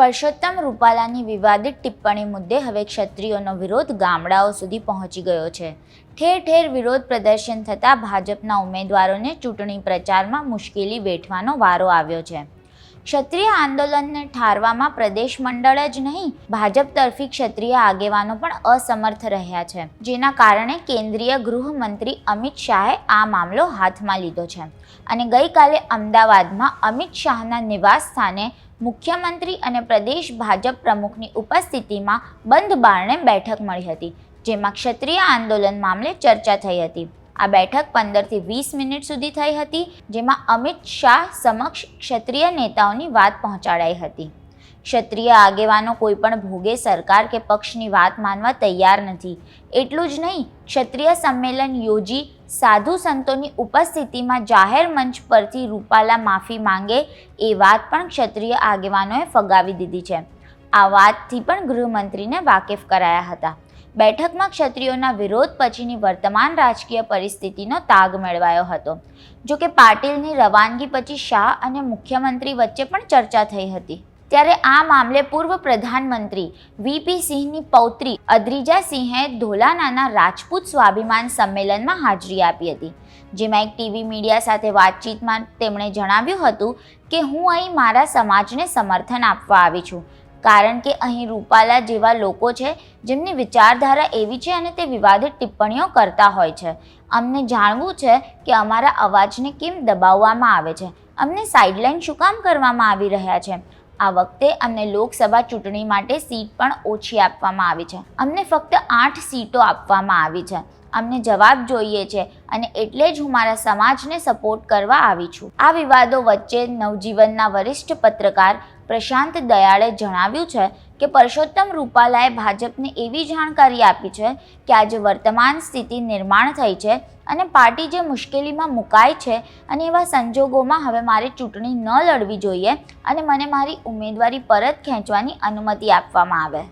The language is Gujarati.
પરસોત્તમ રૂપાલાની વિવાદિત ટિપ્પણી મુદ્દે હવે ક્ષત્રિયોનો વિરોધ ગામડાઓ સુધી પહોંચી ગયો છે. ઠેર ઠેર વિરોધ પ્રદર્શન થતાં ભાજપના ઉમેદવારોને ચૂંટણી પ્રચારમાં મુશ્કેલી વેઠવાનો વારો આવ્યો છે. ક્ષત્રિય આંદોલનને ઠારવામાં પ્રદેશ મંડળ જ નહીં, ભાજપ તરફી ક્ષત્રિય આગેવાનો પણ અસમર્થ રહ્યા છે, જેના કારણે કેન્દ્રીય ગૃહમંત્રી અમિત શાહે આ મામલો હાથમાં લીધો છે અને ગઈકાલે અમદાવાદમાં અમિત શાહના નિવાસ સ્થાને મુખ્યમંત્રી અને પ્રદેશ ભાજપ પ્રમુખની ઉપસ્થિતિમાં બંધ બારણે બેઠક મળી હતી, જેમાં ક્ષત્રિય આંદોલન મામલે ચર્ચા થઈ હતી. આ બેઠક 15 થી 20 મિનિટ સુધી થઈ હતી, જેમાં અમિત શાહ સમક્ષ ક્ષત્રિય નેતાઓની વાત પહોંચાડાઈ હતી. ક્ષત્રિય આગેવાનો કોઈ પણ ભોગે સરકાર કે પક્ષની વાત માનવા તૈયાર નથી. એટલું જ નહીં, ક્ષત્રિય સંમેલન યોજી સાધુ સંતોની ઉપસ્થિતિમાં જાહેર મંચ પરથી રૂપાલા માફી માંગે એ વાત પણ ક્ષત્રિય આગેવાનોએ ફગાવી દીધી છે. આ વાતથી પણ ગૃહમંત્રીને વાકેફ કરાયા હતા. બેઠકમાં ક્ષત્રિયોના વિરોધ પછીની વર્તમાન રાજકીય પરિસ્થિતિનો તાગ મેળવાયો હતો. જોકે પાટીલની રવાનગી પછી શાહ અને મુખ્યમંત્રી વચ્ચે પણ ચર્ચા થઈ હતી. ત્યારે આ મામલે પૂર્વ પ્રધાનમંત્રી વીપી સિંહની પૌત્રી અદ્રિજા સિંહે ધોલાનાના રાજપૂત સ્વાભિમાન સંમેલનમાં હાજરી આપી હતી, જેમાં એક ટીવી મીડિયા સાથે વાતચીતમાં તેમણે જણાવ્યું હતું કે હું અહીં મારા સમાજને સમર્થન આપવા આવી છું, કારણ કે અહીં રૂપાલા જેવા લોકો છે જેમની વિચારધારા એવી છે અને તે વિવાદિત ટિપ્પણીઓ કરતા હોય છે. અમને જાણવું છે કે અમારા અવાજને કેમ દબાવવામાં આવે છે, અમને સાઇડલાઇન શું કામ કરવામાં આવી રહ્યા છે. આ વખતે અમને લોકસભા ચૂંટણી માટે સીટ પણ ઓછી આપવામાં આવી છે. અમને ફક્ત 8 સીટો આપવામાં આવી છે. અમને જવાબ જોઈએ છે અને એટલે જ હું મારા સમાજને સપોર્ટ કરવા આવી છું. આ વિવાદો વચ્ચે નવજીવનના વરિષ્ઠ પત્રકાર પ્રશાંત દયાળે જણાવ્યું છે કે પરસોત્તમ રૂપાલાએ ભાજપને એવી જાણકારી આપી છે કે આજે વર્તમાન સ્થિતિ નિર્માણ થઈ છે અને પાર્ટી જે મુશ્કેલીમાં મુકાઈ છે અને એવા સંજોગોમાં હવે મારે ચૂંટણી ન લડવી જોઈએ અને મને મારી ઉમેદવારી પરત ખેંચવાની અનુમતિ આપવામાં આવે.